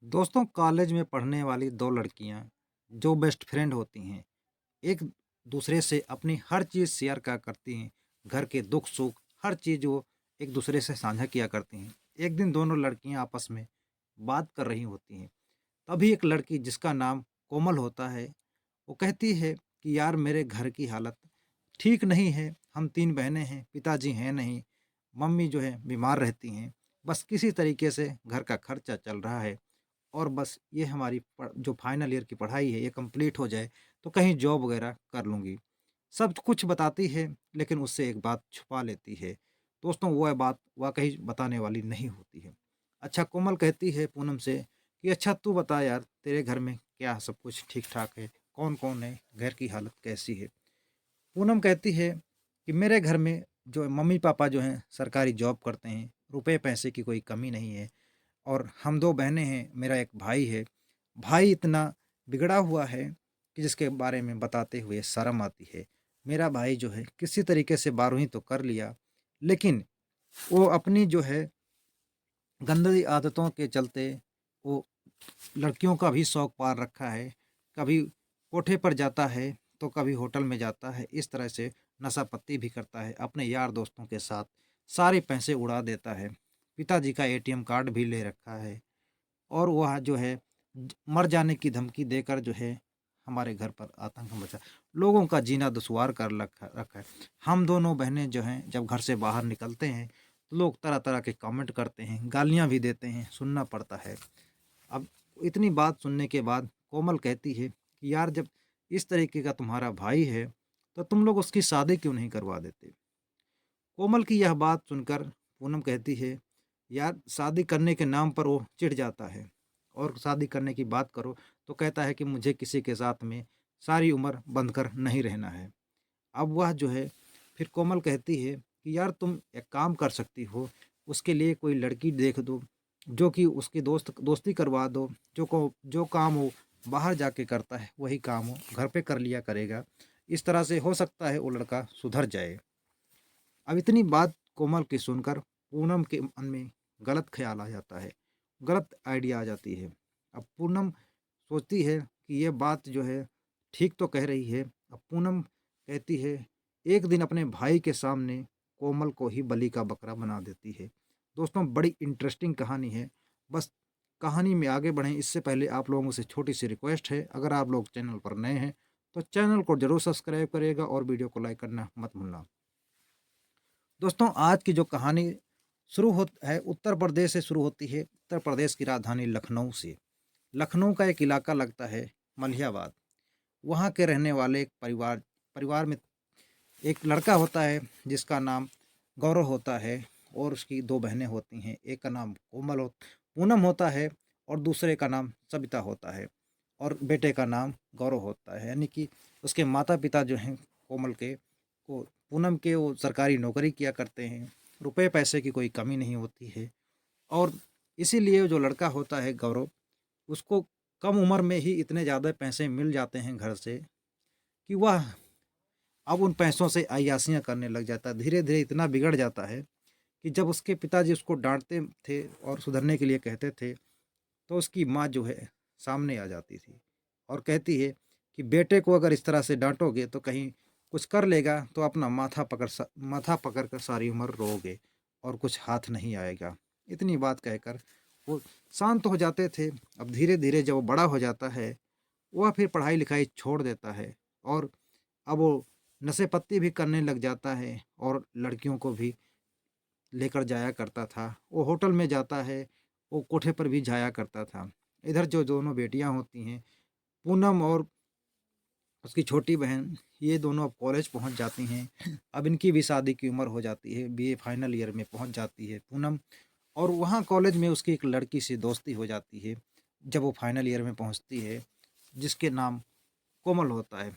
दोस्तों कॉलेज में पढ़ने वाली 2 लड़कियाँ जो बेस्ट फ्रेंड होती हैं, एक दूसरे से अपनी हर चीज़ शेयर क्या करती हैं, घर के दुख-सुख हर चीज़ वो एक दूसरे से साझा किया करती हैं। एक दिन दोनों लड़कियाँ आपस में बात कर रही होती हैं, तभी एक लड़की जिसका नाम कोमल होता है, वो कहती है कि यार मेरे घर की हालत ठीक नहीं है, हम 3 बहनें हैं, पिताजी हैं नहीं, मम्मी जो है बीमार रहती हैं, बस किसी तरीके से घर का खर्चा चल रहा है। और बस ये हमारी जो फाइनल ईयर की पढ़ाई है ये कंप्लीट हो जाए तो कहीं जॉब वगैरह कर लूँगी। सब कुछ बताती है लेकिन उससे एक बात छुपा लेती है। दोस्तों वह बात वाक़ई बताने वाली नहीं होती है। अच्छा कोमल कहती है पूनम से कि अच्छा तू बता यार तेरे घर में क्या सब कुछ ठीक-ठाक है? कौन-कौन है? घर की हालत कैसी है? पूनम कहती है कि मेरे घर में जो मम्मी-पापा जो हैं सरकारी जॉब करते हैं, रुपए-पैसे की कोई कमी नहीं है। और हम 2 बहनें हैं, मेरा 1 भाई है। भाई इतना बिगड़ा हुआ है कि जिसके बारे में बताते हुए शर्म आती है। मेरा भाई जो है किसी तरीके से 12वीं तो कर लिया, लेकिन वो अपनी जो है गंदी आदतों के चलते वो लड़कियों का भी शौक पार रखा है। कभी कोठे पर जाता है, तो कभी होटल में जाता है। इस तरह से नशा-पत्ती भी करता है। अपने यार दोस्तों के साथ सारे पैसे उड़ा देता है। पिताजी का एटीएम कार्ड भी ले रखा है। और वह जो है मर जाने की धमकी देकर जो है हमारे घर पर आतंक मचा लोगों का जीना दुश्वार कर रखा रखा है। हम दोनों बहनें जो हैं जब घर से बाहर निकलते हैं तो लोग तरह-तरह के कमेंट करते हैं, गालियाँ भी देते हैं, सुनना पड़ता है। अब इतनी बात सुनने के बाद कोमल कहती है कि यार जब इस तरीके का तुम्हारा भाई है, तो तुम लोग उसकी शादी क्यों नहीं करवा देते? कोमल की यह बात सुनकर पूनम कहती है, यार शादी करने के नाम पर वो चिढ़ जाता है और शादी करने की बात करो तो कहता है कि मुझे किसी के साथ में सारी उम्र बंधकर नहीं रहना है। अब वह जो है फिर कोमल कहती है कि यार तुम एक काम कर सकती हो, उसके लिए कोई लड़की देख दो, जो कि उसकी दोस्ती करवा दो, जो काम वो बाहर जाके करता है वही काम वो घर पे कर लिया करेगा। इस तरह से हो सकता है वो लड़का सुधर जाए। अब इतनी बात कोमल की सुनकर पूनम के मन में गलत ख्याल आ जाता है, गलत आइडिया आ जाती है। अब पूनम सोचती है कि ये बात जो है ठीक तो कह रही है। अब पूनम कहती है एक दिन अपने भाई के सामने कोमल को ही बलि का बकरा बना देती है। दोस्तों बड़ी इंटरेस्टिंग कहानी है। बस कहानी में आगे बढ़ें इससे पहले आप लोगों से छोटी सी रिक्वेस्ट है, अगर आप लोग चैनल पर नए हैं तो चैनल को ज़रूर सब्सक्राइब करिएगा और वीडियो को लाइक करना मत भूलना। दोस्तों आज की जो कहानी शुरू हो है उत्तर प्रदेश से शुरू होती है। उत्तर प्रदेश की राजधानी लखनऊ से। लखनऊ का एक इलाका लगता है मलिहाबाद। वहाँ के रहने वाले एक परिवार परिवार में एक लड़का होता है जिसका नाम गौरव होता है और उसकी 2 बहनें होती हैं। एक का नाम पूनम होता है और दूसरे का नाम सविता होता है और बेटे का नाम गौरव होता है। यानी कि उसके माता-पिता जो हैं कोमल के को पूनम के वो सरकारी नौकरी किया करते हैं। रुपए पैसे की कोई कमी नहीं होती है और इसीलिए जो लड़का होता है गौरव, उसको कम उम्र में ही इतने ज़्यादा पैसे मिल जाते हैं घर से कि वह अब उन पैसों से अय्याशियाँ करने लग जाता है। धीरे-धीरे इतना बिगड़ जाता है कि जब उसके पिताजी उसको डाँटते थे और सुधरने के लिए कहते थे, तो उसकी माँ जो है सामने आ जाती थी और कहती है कि बेटे को अगर इस तरह से डाँटोगे तो कहीं कुछ कर लेगा तो अपना माथा पकड़ कर सारी उम्र रोओगे और कुछ हाथ नहीं आएगा। इतनी बात कहकर वो शांत हो जाते थे। अब धीरे-धीरे जब वो बड़ा हो जाता है, वह फिर पढ़ाई-लिखाई छोड़ देता है और अब वो नशे-पत्ती भी करने लग जाता है और लड़कियों को भी लेकर जाया करता था। वो होटल में जाता है, वो कोठे पर भी जाया करता था। इधर जो दोनों बेटियाँ होती हैं, पूनम और उसकी छोटी बहन, ये दोनों अब कॉलेज पहुँच जाती हैं। अब इनकी भी शादी की उम्र हो जाती है, बीए फाइनल ईयर में पहुँच जाती है पूनम और वहाँ कॉलेज में उसकी एक लड़की से दोस्ती हो जाती है, जब वो फाइनल ईयर में पहुँचती है, जिसके नाम कोमल होता है।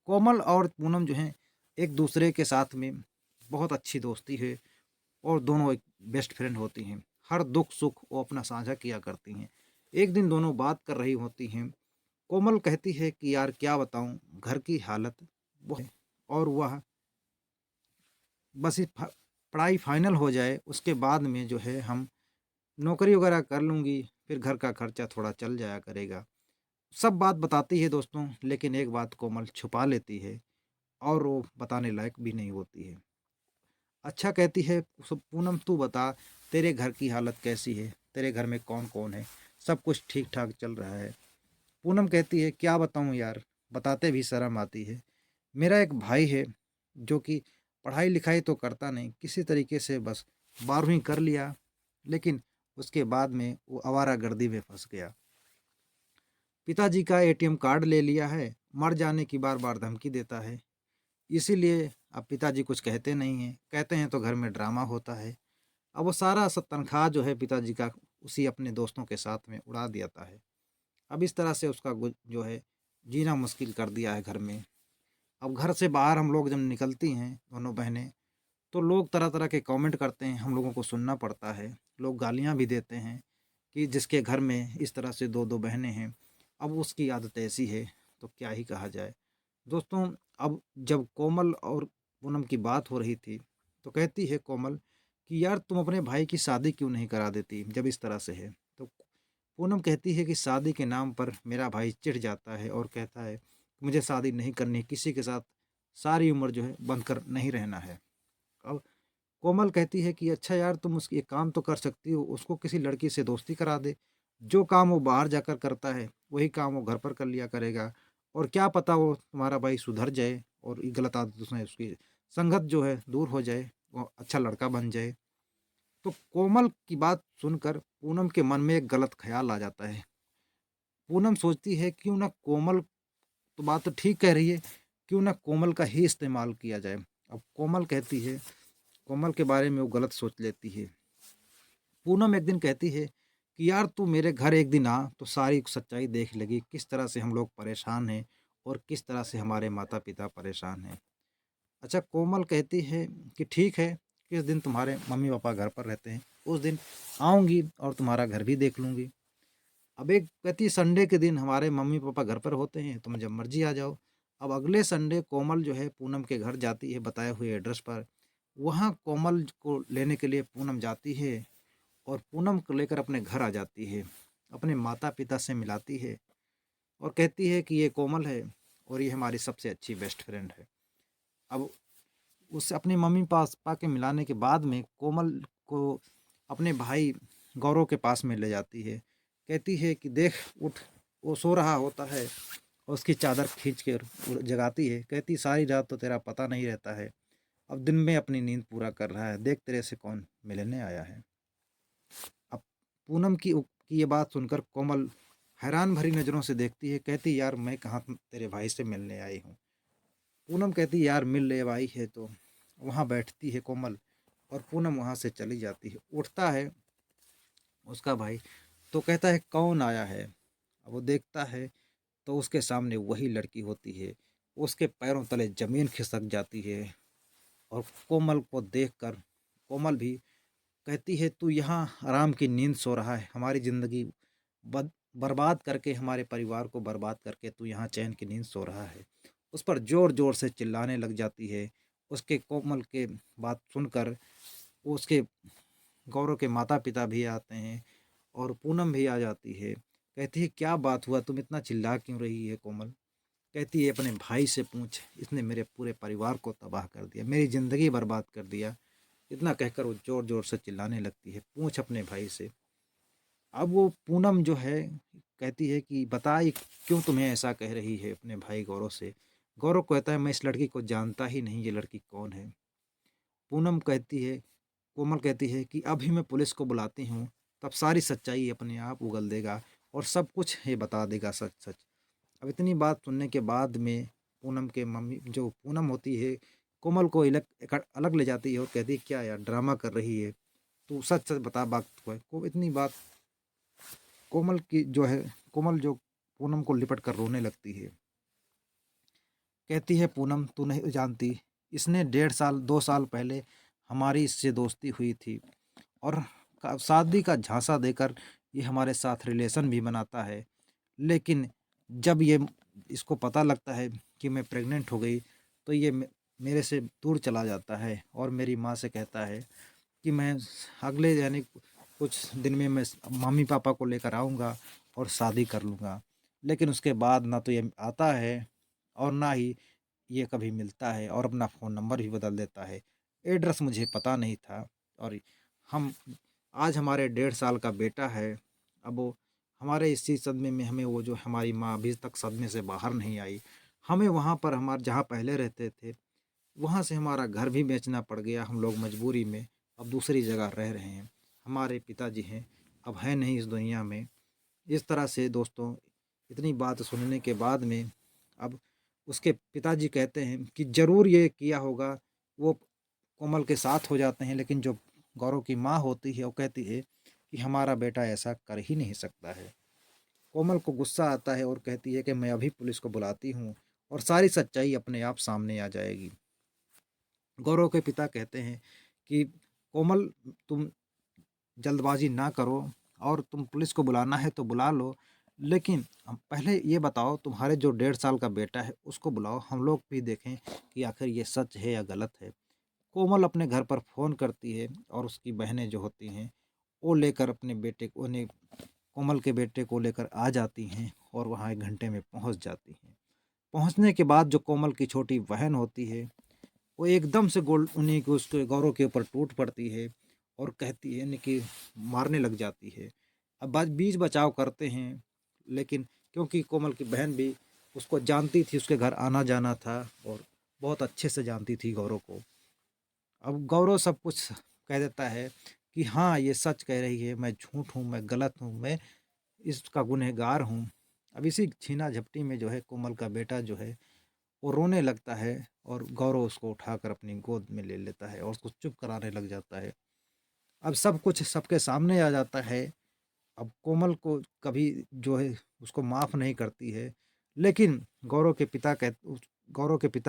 कोमल और पूनम जो हैं, एक-दूसरे के साथ में बहुत अच्छी दोस्ती है और दोनों एक बेस्ट फ्रेंड होती हैं। हर दुख-सुख वो अपना साझा किया करती हैं। एक दिन दोनों बात कर रही होती हैं। कोमल कहती है कि यार क्या बताऊँ, घर की हालत वो है और वह बस ये पढ़ाई फाइनल हो जाए, उसके बाद में जो है हम नौकरी वगैरह कर लूँगी, फिर घर का खर्चा थोड़ा चल जाया करेगा। सब बात बताती है दोस्तों, लेकिन एक बात कोमल छुपा लेती है और वो बताने लायक भी नहीं होती है। अच्छा कहती है, पूनम तू बता, तेरे घर की हालत कैसी है? तेरे घर में कौन-कौन है? सब कुछ ठीक-ठाक चल रहा है? पूनम कहती है, क्या बताऊँ यार, बताते भी शर्म आती है। मेरा एक भाई है जो कि पढ़ाई-लिखाई तो करता नहीं, किसी तरीके से बस 12वीं कर लिया, लेकिन उसके बाद में वो आवारागर्दी में फँस गया। पिताजी का एटीएम कार्ड ले लिया है, मर जाने की बार-बार धमकी देता है। इसीलिए अब पिताजी कुछ कहते नहीं हैं, कहते हैं तो घर में ड्रामा होता है। अब वो सारा तनख्वाह जो है पिताजी का उसी अपने दोस्तों के साथ में उड़ा देता है। अब इस तरह से उसका जो है जीना मुश्किल कर दिया है घर में। अब घर से बाहर हम लोग जब निकलती हैं दोनों बहनें, तो लोग तरह-तरह के कमेंट करते हैं, हम लोगों को सुनना पड़ता है। लोग गालियाँ भी देते हैं कि जिसके घर में इस तरह से 2-2 बहनें हैं, अब उसकी आदत ऐसी है, तो क्या ही कहा जाए। दोस्तों, अब जब कोमल और पूनम की बात हो रही थी, तो कहती है कोमल कि यार तुम अपने भाई की शादी क्यों नहीं करा देती जब इस तरह से है? तो पूनम कहती है कि शादी के नाम पर मेरा भाई चिढ़ जाता है और कहता है, मुझे शादी नहीं करनी, किसी के साथ सारी उम्र जो है बंध कर नहीं रहना है। अब कोमल कहती है कि अच्छा यार तुम उसकी एक काम तो कर सकती हो, उसको किसी लड़की से दोस्ती करा दे। जो काम वो बाहर जाकर करता है, वही काम वो घर पर कर लिया करेगा और क्या पता वो तुम्हारा भाई सुधर जाए और ये गलत आदतों से उसकी संगत जो है दूर हो जाए, वो अच्छा लड़का बन जाए। तो कोमल की बात सुनकर पूनम के मन में एक गलत ख़्याल आ जाता है। पूनम सोचती है क्यों ना कोमल तो बात तो ठीक कह रही है, क्यों ना कोमल का ही इस्तेमाल किया जाए। अब कोमल कहती है, कोमल के बारे में वो गलत सोच लेती है। पूनम एक दिन कहती है कि यार तू मेरे घर एक दिन आ तो सारी सच्चाई देख लेगी, किस तरह से हम लोग परेशान हैं और किस तरह से हमारे माता-पिता परेशान हैं। अच्छा कोमल कहती है कि ठीक है, किस दिन तुम्हारे मम्मी-पापा घर पर रहते हैं, उस दिन आऊँगी और तुम्हारा घर भी देख लूँगी। अब एक कहती है संडे के दिन हमारे मम्मी-पापा घर पर होते हैं, तुम जब मर्ज़ी आ जाओ। अब अगले संडे कोमल जो है पूनम के घर जाती है बताए हुए एड्रेस पर। वहाँ कोमल को लेने के लिए पूनम जाती है और पूनम को लेकर अपने घर आ जाती है। अपने माता-पिता से मिलाती है और कहती है कि ये कोमल है और ये हमारी सबसे अच्छी बेस्ट फ्रेंड है। अब उसे अपनी मम्मी पापा के मिलाने के बाद में कोमल को अपने भाई गौरव के पास में ले जाती है। कहती है कि देख उठ, वो सो रहा होता है और उसकी चादर खींच के जगाती है। कहती सारी रात तो तेरा पता नहीं रहता है, अब दिन में अपनी नींद पूरा कर रहा है, देख तेरे से कौन मिलने आया है। अब पूनम की ये बात सुनकर कोमल हैरान भरी नज़रों से देखती है, कहती यार मैं कहाँ तेरे भाई से मिलने आई हूँ। पूनम कहती यार मिल ले आई है तो। वहाँ बैठती है कोमल और पूनम वहाँ से चली जाती है। उठता है उसका भाई तो कहता है कौन आया है? अब वो देखता है तो उसके सामने वही लड़की होती है। उसके पैरों तले ज़मीन खिसक जाती है और कोमल को देखकर कोमल भी कहती है तू यहाँ आराम की नींद सो रहा है, हमारी ज़िंदगी बर्बाद करके, हमारे परिवार को बर्बाद करके तू यहाँ चैन की नींद सो रहा है। उस पर ज़ोर-ज़ोर से चिल्लाने लग जाती है। उसके कोमल के बात सुनकर वो उसके गौरव के माता-पिता भी आते हैं और पूनम भी आ जाती है। कहती है क्या बात हुआ, तुम इतना चिल्ला क्यों रही है कोमल? कहती है अपने भाई से पूछ, इसने मेरे पूरे परिवार को तबाह कर दिया, मेरी ज़िंदगी बर्बाद कर दिया। इतना कहकर वो ज़ोर-ज़ोर से चिल्लाने लगती है, पूछ अपने भाई से। अब वो पूनम जो है कहती है कि बता ये क्यों तुम्हें ऐसा कह रही है अपने भाई गौरव से? गौरव कहता है मैं इस लड़की को जानता ही नहीं, ये लड़की कौन है? पूनम कहती है कोमल कहती है कि अभी मैं पुलिस को बुलाती हूँ, तब सारी सच्चाई अपने आप उगल देगा और सब कुछ ये बता देगा सच-सच। अब इतनी बात सुनने के बाद में पूनम के मम्मी जो पूनम होती है, कोमल को अलग ले जाती है और कहती है क्या यार ड्रामा कर रही है? तू सच-सच बता बात को है। को इतनी बात कोमल की जो है कोमल जो पूनम को लिपट कर रोने लगती है। कहती है पूनम तू नहीं जानती, इसने 1.5 साल 2 साल पहले हमारी इससे दोस्ती हुई थी और शादी का झांसा देकर ये हमारे साथ रिलेशन भी बनाता है। लेकिन जब ये इसको पता लगता है कि मैं प्रेग्नेंट हो गई, तो ये मेरे से दूर चला जाता है और मेरी माँ से कहता है कि मैं अगले यानी कुछ दिन में मैं मम्मी पापा को लेकर आऊँगा और शादी कर लूँगा। लेकिन उसके बाद ना तो ये आता है और ना ही ये कभी मिलता है और अपना फ़ोन नंबर भी बदल देता है। एड्रेस मुझे पता नहीं था और हम आज हमारे 1.5 साल का बेटा है। अब वो हमारे इसी सदमे में हमें वो जो हमारी माँ अभी तक सदमे से बाहर नहीं आई। हमें वहाँ पर हमारे जहाँ पहले रहते थे, वहाँ से हमारा घर भी बेचना पड़ गया। हम लोग मजबूरी में अब दूसरी जगह रह रहे हैं। हमारे पिताजी हैं, अब हैं नहीं इस दुनिया में। इस तरह से दोस्तों इतनी बात सुनने के बाद में अब उसके पिताजी कहते हैं कि ज़रूर ये किया होगा, वो कोमल के साथ हो जाते हैं। लेकिन जो गौरव की माँ होती है वो कहती है कि हमारा बेटा ऐसा कर ही नहीं सकता है। कोमल को गुस्सा आता है और कहती है कि मैं अभी पुलिस को बुलाती हूँ और सारी सच्चाई अपने आप सामने आ जाएगी। गौरव के पिता कहते हैं कि कोमल, तुम जल्दबाजी ना करो और तुम पुलिस को बुलाना है तो बुला लो, लेकिन पहले ये बताओ तुम्हारे जो 1.5 साल का बेटा है उसको बुलाओ, हम लोग भी देखें कि आखिर ये सच है या गलत है। कोमल अपने घर पर फ़ोन करती है और उसकी बहनें जो होती हैं वो लेकर अपने बेटे को उन्हें कोमल के बेटे को लेकर आ जाती हैं और वहाँ 1 घंटे में पहुँच जाती हैं। पहुँचने के बाद जो कोमल की छोटी बहन होती है वो एकदम से गोल्ड उन्हीं को उसके गौरव के ऊपर टूट पड़ती है और कहती है यानी कि मारने लग जाती है। अब बीच बचाव करते हैं, लेकिन क्योंकि कोमल की बहन भी उसको जानती थी, उसके घर आना जाना था और बहुत अच्छे से जानती थी गौरव को। अब गौरव सब कुछ कह देता है कि हाँ ये सच कह रही है, मैं झूठ हूँ, मैं गलत हूँ, मैं इसका गुनहगार हूँ। अब इसी छीना झपटी में जो है कोमल का बेटा जो है वो रोने लगता है और गौरव उसको उठाकर अपनी गोद में ले लेता है और उसको चुप कराने लग जाता है। अब सब कुछ सबके सामने आ जाता है। अब कोमल को कभी जो है उसको माफ़ नहीं करती है, लेकिन गौरव के पिता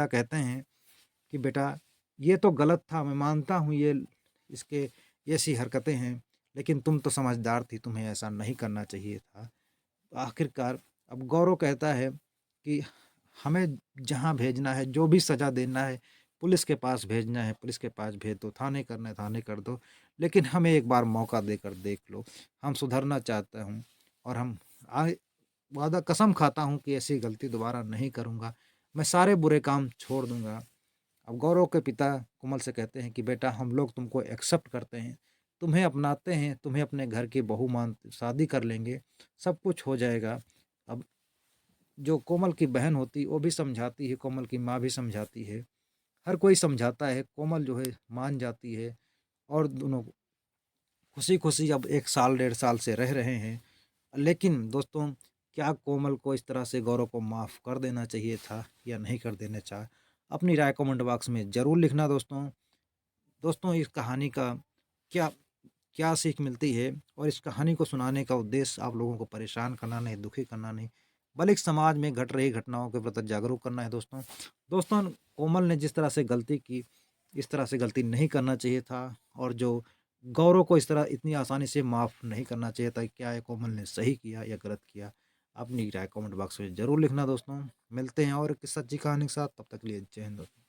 कहते हैं कि बेटा ये तो गलत था, मैं मानता हूँ ये इसके ऐसी हरकतें हैं, लेकिन तुम तो समझदार थी, तुम्हें ऐसा नहीं करना चाहिए था। आखिरकार अब गौरव कहता है कि हमें जहाँ भेजना है, जो भी सज़ा देना है, पुलिस के पास भेजना है, पुलिस के पास भेज दो, थाने करना है, थाने कर दो, लेकिन हमें एक बार मौका देकर देख लो। हम सुधरना चाहता हूँ और हम आगे वादा कसम खाता हूँ कि ऐसी गलती दोबारा नहीं करूँगा। मैं सारे बुरे काम छोड़ दूँगा। अब गौरव के पिता कोमल से कहते हैं कि बेटा हम लोग तुमको एक्सेप्ट करते हैं, तुम्हें अपनाते हैं, तुम्हें अपने घर की बहू मान शादी कर लेंगे, सब कुछ हो जाएगा। अब जो कोमल की बहन होती वो भी समझाती है, कोमल की माँ भी समझाती है, हर कोई समझाता है, कोमल जो है मान जाती है और दोनों खुशी-खुशी अब 1 साल 1.5 साल से रह रहे हैं। लेकिन दोस्तों क्या कोमल को इस तरह से गौरव को माफ़ कर देना चाहिए था या नहीं कर देना चाहिए? अपनी राय कमेंट बॉक्स में ज़रूर लिखना दोस्तों। दोस्तों इस कहानी का क्या क्या सीख मिलती है और इस कहानी को सुनाने का उद्देश्य आप लोगों को परेशान करना नहीं, दुखी करना नहीं, बल्कि समाज में घट रही घटनाओं के प्रति जागरूक करना है दोस्तों। दोस्तों कोमल ने जिस तरह से गलती की, इस तरह से गलती नहीं करना चाहिए था और जो गौरव को इस तरह इतनी आसानी से माफ़ नहीं करना चाहिए था। क्या ये कोमल ने सही किया या गलत किया? अपनी राय कमेंट बॉक्स में ज़रूर लिखना दोस्तों। मिलते हैं और एक सच्ची कहानी के साथ, तब तक के लिए जय हिंद दोस्तों।